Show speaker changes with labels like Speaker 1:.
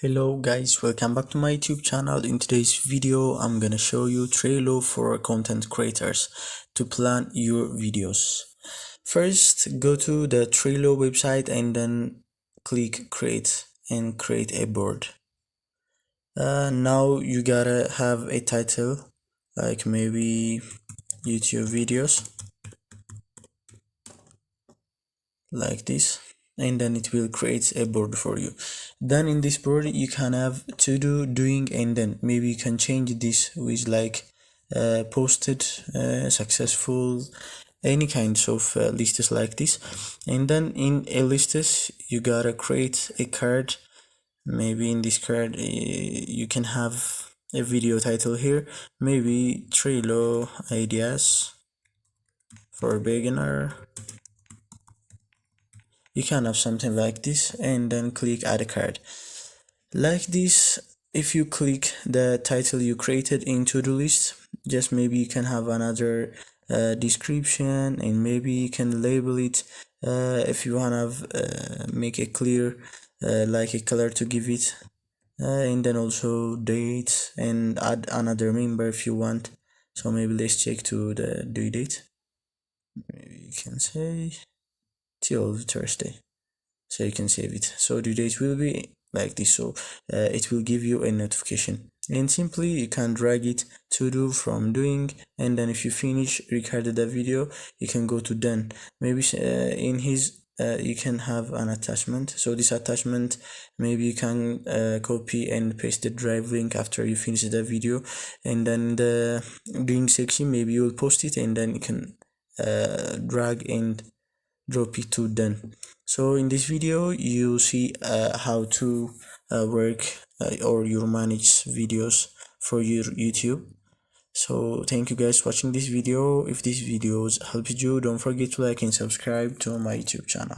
Speaker 1: Hello guys, welcome back to my YouTube channel. In today's video, I'm gonna show you Trello for content creators to plan your videos. First, go to the Trello website and then click create and create a board. Now you gotta have a title like maybe YouTube videos like this, and then it will create a board for you. Then in this board you can have to do, doing, and then maybe you can change this with like posted, successful, any kinds of lists like this. And then in a lists you gotta create a card. Maybe in this card you can have a video title here, maybe Trello ideas for beginner. You can have something like this and then click add a card like this. If you click the title you created in to-do list, just maybe you can have another description, and maybe you can label it if you want to have make it clear, like a color to give it, and then also date and add another member if you want. So maybe let's check to the due date. Maybe you can say till Thursday, so you can save it. So due date will be like this, so it will give you a notification, and simply you can drag it to do from doing, and then if you finish recorded the video you can go to done. Maybe in his you can have an attachment, so this attachment maybe you can copy and paste the drive link after you finish the video, and then the doing section maybe you will post it, and then you can drag and drop it to done. So in this video you see how to work or you manage videos for your YouTube. So thank you guys for watching this video. If this videos helped you, don't forget to like and subscribe to my YouTube channel.